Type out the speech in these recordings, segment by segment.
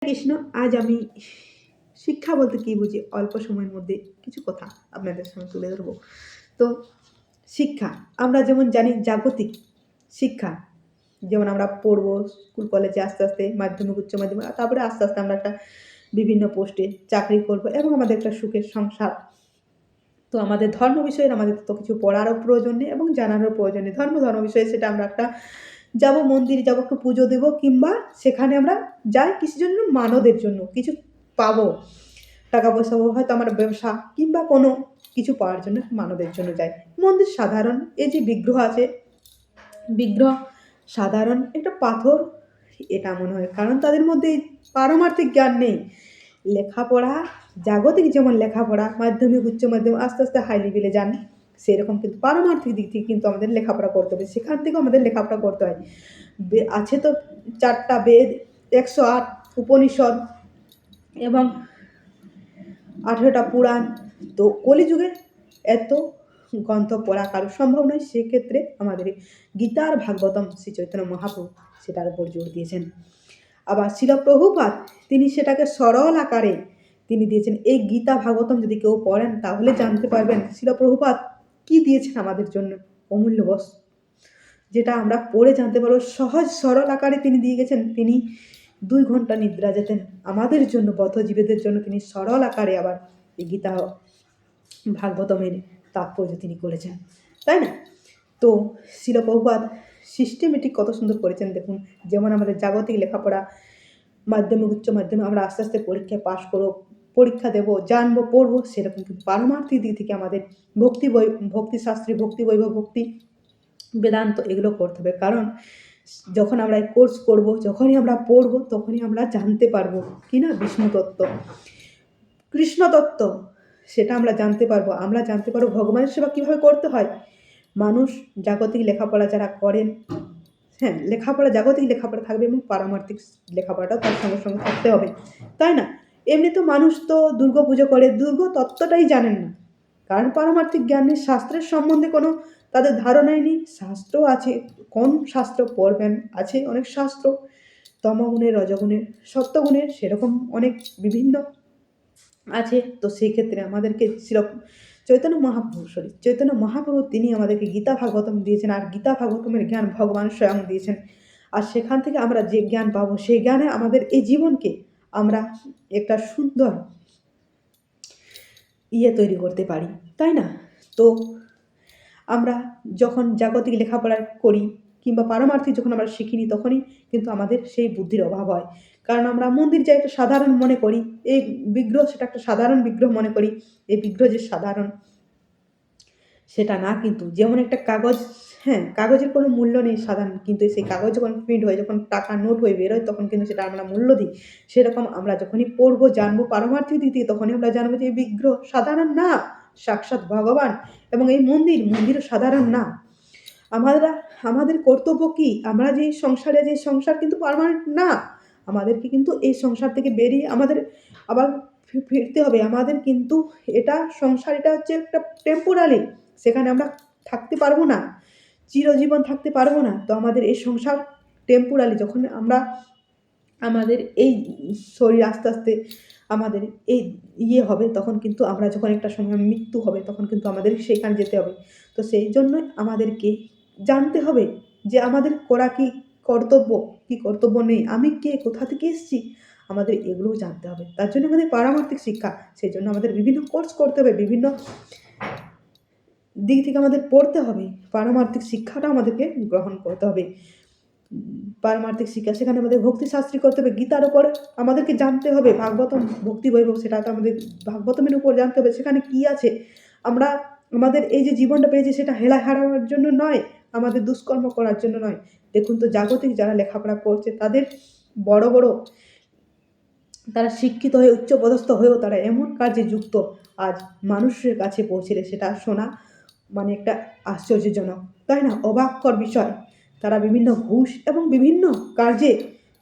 কৃষ্ণ। আজ আমি শিক্ষা বলতে কি বুঝি অল্প সময়ের মধ্যে কিছু কথা আপনাদের সামনে তুলে ধরবো। তো শিক্ষা আমরা যেমন জানি জাগতিক শিক্ষা, যেমন আমরা পড়বো স্কুল কলেজে আস্তে আস্তে মাধ্যমিক উচ্চ মাধ্যমিক তারপরে আস্তে আস্তে আমরা একটা বিভিন্ন পোস্টে চাকরি করব এবং আমাদের একটা সুখের সংসার। তো আমাদের ধর্ম বিষয়ের আমাদের তো কিছু পড়ারও প্রয়োজন নেই এবং জানারও প্রয়োজন নেই। ধর্ম বিষয়ে সেটা আমরা একটা যাবো, মন্দিরে যাবো, একটু পুজো দেবো কিংবা সেখানে আমরা যাই কিসের জন্য? মানদের জন্য। কিছু পাবো। টাকা পয়সা হয়তো আমার ব্যবসা কিংবা কোনো কিছু পাওয়ার জন্য মানদের জন্য যাই। মন্দির সাধারণ এই যে বিগ্রহ আছে, বিগ্রহ সাধারণ একটা পাথর, এটা মনে হয়। কারণ তাদের মধ্যে এই পারমার্থিক জ্ঞান নেই। লেখাপড়া জাগতিক যেমন লেখাপড়া মাধ্যমিক, উচ্চ মাধ্যমিক আস্তে আস্তে হাই লেভেলে যান, সেরকম কিন্তু পারমার্থিক দিক থেকে কিন্তু আমাদের লেখাপড়া করতে হবে। সেখান থেকেও আমাদের লেখাপড়া করতে হয়। আছে তো ৪টা বেদ, ১০৮ উপনিষদ এবং ১৮টা পুরাণ। তো কলিযুগে এত গ্রন্থ পড়া কারোর সম্ভব নয়। সেক্ষেত্রে আমাদের গীতা আর ভাগবতম শ্রী চৈতন্য মহাপ্রভু সেটার উপর জোর দিয়েছেন। আবার শিল প্রভুপাদ তিনি সেটাকে সরল আকারে তিনি দিয়েছেন। এই গীতা ভাগবতম যদি কেউ পড়েন তাহলে জানতে পারবেন শিল প্রভুপাদ কি দিয়েছেন আমাদের জন্য অমূল্য বস্তু, যেটা আমরা পড়ে জানতে পারবো। সহজ সরল আকারে তিনি দিয়ে গেছেন। তিনি ২ ঘন্টা নিদ্রা যেতেন আমাদের জন্য, বদ্ধজীবীদের জন্য তিনি সরল আকারে আবার এই গীতা ভাগবতমের তাৎপর্য তিনি করেছেন, তাই না? তো শিল প্রভুপাদ সিস্টেমেটিক কত সুন্দর করেছেন দেখুন। যেমন আমাদের জাগতিক লেখাপড়া মাধ্যমিক, উচ্চ মাধ্যমিক আমরা আস্তে আস্তে পরীক্ষায় পাশ করবো, পরীক্ষা দেবো, জানবো, পড়বো, সেরকম কিন্তু পারমার্থিক দিক থেকে আমাদের ভক্তিশাস্ত্রী, ভক্তি বৈভব, ভক্তি বেদান্ত এগুলো করতে হবে। কারণ যখন আমরা এই কোর্স করবো, যখনই আমরা পড়বো, তখনই আমরা জানতে পারবো কি না বিষ্ণু তত্ত্ব, কৃষ্ণ তত্ত্ব, সেটা আমরা জানতে পারবো। আমরা জানতে পারবো ভগবানের সেবা কীভাবে করতে হয়। মানুষ জাগতিক লেখাপড়া যারা করেন, হ্যাঁ, লেখাপড়া জাগতিক লেখাপড়া থাকবে এবং পারমার্থিক লেখাপড়াটাও তার সঙ্গে সঙ্গে থাকতে হবে, তাই না? এমনি তো মানুষ তো দুর্গা পুজো করে, দুর্গা তত্ত্বটাই জানেন না। কারণ পারমার্থিক জ্ঞান নেই, শাস্ত্রের সম্বন্ধে কোনো তাদের ধারণাই নেই। শাস্ত্র আছে, কোন শাস্ত্র পড়বেন? আছে অনেক শাস্ত্র, তমগুণের, রজগুণের, সত্যগুণের, সেরকম অনেক বিভিন্ন আছে। তো সেই ক্ষেত্রে আমাদেরকে চৈতন্য মহাপ্রভু তিনি আমাদেরকে গীতা ভাগবতম দিয়েছেন। আর গীতা ভাগবতমের জ্ঞান ভগবান স্বয়ং দিয়েছেন। আর সেখান থেকে আমরা যে জ্ঞান পাবো, সেই জ্ঞানে আমাদের এই জীবনকে আমরা একটা সুন্দর তৈরি করতে পারি, তাই না? তো আমরা যখন জাগতিক লেখাপড়া করি কিংবা পারমার্থিক যখন আমরা শিখিনি, তখনই কিন্তু আমাদের সেই বুদ্ধির অভাব হয়। কারণ আমরা মন্দির যাই একটা সাধারণ মনে করি, এই বিগ্রহ সেটা একটা সাধারণ বিগ্রহ মনে করি। এই বিগ্রহ যে সাধারণ সেটা না কিন্তু। যেমন একটা কাগজ, হ্যাঁ, কাগজের কোনো মূল্য নেই সাধারণ, কিন্তু সেই কাগজ যখন প্রিন্ট হয়, যখন টাকা নোট হয়ে বেরোয়, তখন কিন্তু সেটা আমরা মূল্য দিই। সেরকম আমরা যখনই পড়বো, জানবো পারমার্থিক দিক থেকে, তখনই আমরা জানবো যে এই বিগ্রহ সাধারণ না, সাক্ষাৎ ভগবান। এবং এই মন্দিরও সাধারণ না। আমাদের কর্তব্য কি? আমরা যে সংসারে, যে সংসার কিন্তু পার্মানেন্ট না। আমাদেরকে কিন্তু এই সংসার থেকে বেরিয়ে আমাদের আবার ফিরতে হবে। আমাদের কিন্তু এটা সংসার, এটা হচ্ছে একটা টেম্পোরারি। সেখানে আমরা থাকতে পারবো না, চিরজীবন থাকতে পারবো না। তো আমাদের এই সংসার টেম্পোরারি। যখন আমরা আমাদের এই শরীর আস্তে আস্তে আমাদের এই হবে, তখন কিন্তু আমরা যখন একটা সময় মৃত্যু হবে, তখন কিন্তু আমাদের সেখানে যেতে হবে। তো সেই জন্য আমাদেরকে জানতে হবে যে আমাদের করা কি কর্তব্য, কি কর্তব্য নেই, আমি কে, কোথা থেকে এসেছি, আমাদের এগুলোও জানতে হবে। তার জন্য আমাদের পারমার্থিক শিক্ষা, সেই জন্য আমাদের বিভিন্ন কোর্স করতে হবে, বিভিন্ন দিক থেকে আমাদের পড়তে হবে। পারমার্থিক শিক্ষাটা আমাদেরকে গ্রহণ করতে হবে। পারমার্থিক শিক্ষা, সেখানে আমাদের ভক্তিশাস্ত্রী করতে হবে। গীতার উপর আমাদেরকে জানতে হবে। ভাগবতম ভক্তি বৈভব, সেটা তো আমাদের ভাগবতমের উপর জানতে হবে সেখানে কি আছে। আমরা আমাদের এই যে জীবনটা পেয়েছি, সেটা হেলা হারানোর জন্য নয়, আমাদের দুষ্কর্ম করার জন্য নয়। দেখুন তো জাগতিক যারা লেখাপড়া করছে, তাদের বড় বড় তারা শিক্ষিত হয়ে উচ্চপদস্থ হয়েও তারা এমন কাজে যুক্ত, আজ মানুষের কাছে পৌঁছেলে সেটা শোনা মানে একটা আশ্চর্যজনক, তাই না? অবাককর বিষয়। তারা বিভিন্ন ঘুষ এবং বিভিন্ন কার্যে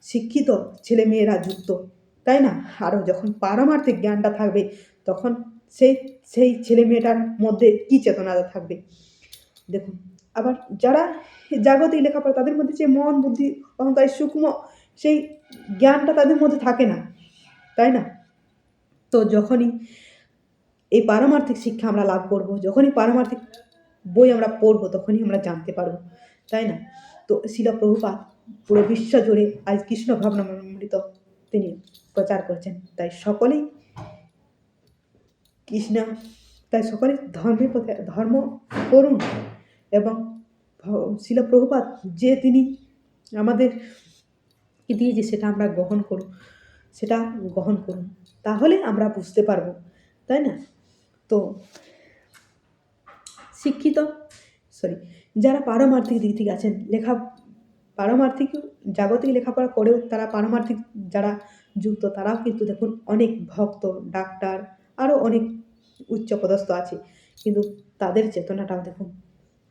শিক্ষিত ছেলেমেয়েরা যুক্ত, তাই না? আরও যখন পারমার্থিক জ্ঞানটা থাকবে, তখন সেই সেই ছেলেমেয়েটার মধ্যে কী চেতনাটা থাকবে দেখুন। আবার যারা জাগতিক লেখাপড়া, তাদের মধ্যে যে মন, বুদ্ধি, অহংকার, সূক্ষ্ম সেই জ্ঞানটা তাদের মধ্যে থাকে না, তাই না? তো যখনই এই পারমার্থিক শিক্ষা আমরা লাভ করব, যখনই পারমার্থিক বই আমরা পড়ব, তখনই আমরা জানতে পারব, তাই না? তো শিলা প্রভুপাদ পুরো বিশ্ব জুড়ে আজ কৃষ্ণ ভাবনামৃত তিনি প্রচার করছেন। তাই সকলেই কৃষ্ণ, তাই সকলেই ধর্মের পথে ধর্ম করুন এবং শিলা প্রভুপাদ যে তিনি আমাদের দিয়েছে সেটা আমরা গ্রহণ করুন, সেটা গ্রহণ করুন, তাহলে আমরা বুঝতে পারবো, তাই না? তো শিক্ষিত যারা পারমার্থিক দিক থেকে আছেন, পারমার্থিক জাগতিক লেখাপড়া করেও তারা পারমার্থিক যারা যুক্ত, তারাও কিন্তু দেখুন অনেক ভক্ত, ডাক্তার, আরও অনেক উচ্চপদস্থ আছে, কিন্তু তাদের চেতনাটাও দেখুন,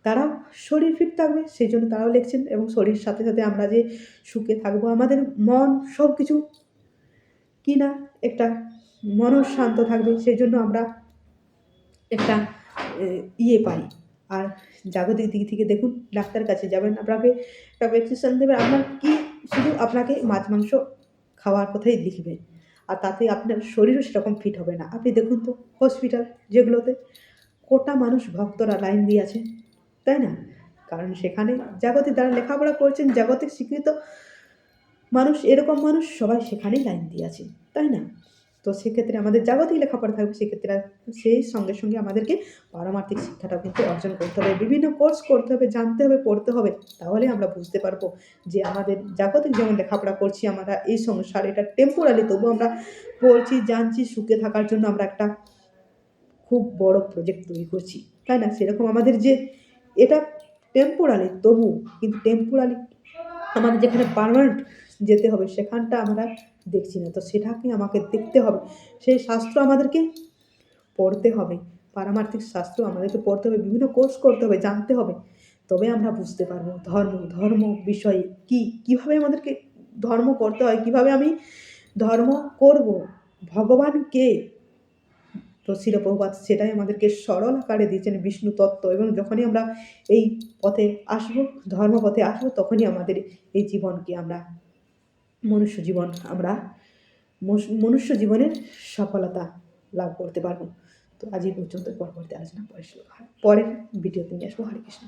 তারাও শরীর ফিট থাকবে সেই জন্য তারাও লিখছেন, এবং শরীর সাথে সাথে আমরা যে সুখে থাকবো, আমাদের মন সব কিছু কি না একটা মনও শান্ত থাকবে, সেই জন্য আমরা একটা ইয়ে পাই। আর জাগতিক দিক থেকে দেখুন, ডাক্তারের কাছে যাবেন, আপনাকে একটা প্রেসক্রিপশন দেবে, আপনার কি শুধু আপনাকে মাছ মাংস খাওয়ার কথাই লিখবে, আর তাতে আপনার শরীরও সেরকম ফিট হবে না। আপনি দেখুন তো হসপিটাল যেগুলোতে কোটা মানুষ ভক্তরা লাইন দিয়ে আছে, তাই না? কারণ সেখানে জাগতিক যারা লেখাপড়া করছেন, জাগতিক স্বীকৃত মানুষ, এরকম মানুষ সবাই সেখানেই লাইন দিয়ে আছে, তাই না? তো সেক্ষেত্রে আমাদের জাগতিক লেখাপড়া থাকবে, সেক্ষেত্রে সেই সঙ্গে সঙ্গে আমাদেরকে পারমার্থিক শিক্ষাটাও কিন্তু অর্জন করতে হবে, বিভিন্ন কোর্স করতে হবে, জানতে হবে, পড়তে হবে, তাহলে আমরা বুঝতে পারবো যে আমাদের জাগতিক যেমন লেখাপড়া করছি আমরা এই সংসার, এটা টেম্পোরারি, তবু আমরা পড়ছি, জানছি, সুখে থাকার জন্য আমরা একটা খুব বড় প্রজেক্ট তৈরি করছি, তাই না? সেরকম আমাদের যে এটা টেম্পোরারি, তবু কিন্তু টেম্পোরারি আমাদের যেখানে পার্মানেন্ট যেতে হবে সেখানটা আমরা দেখছি না, তো সেটাকে আমাকে দেখতে হবে, সেই শাস্ত্র আমাদেরকে পড়তে হবে, পারমার্থিক শাস্ত্র আমাদেরকে পড়তে হবে, বিভিন্ন কোর্স করতে হবে, জানতে হবে, তবে আমরা বুঝতে পারবো ধর্ম বিষয়ে কীভাবে আমাদেরকে ধর্ম করতে হয়, কীভাবে আমি ধর্ম করব, ভগবান কে। তো শিল প্রভুপাদ সেটাই আমাদেরকে সরল আকারে দিয়েছেন, বিষ্ণু তত্ত্ব, এবং যখনই আমরা এই পথে আসবো, ধর্মপথে আসবো, তখনই আমাদের এই জীবনকে আমরা মনুষ্য জীবনের সফলতা লাভ করতে পারবো। তো আজ এই পর্যন্ত, পরবর্তী আলোচনা পরের ভিডিওতে নিয়ে আসবো। হরে কৃষ্ণ।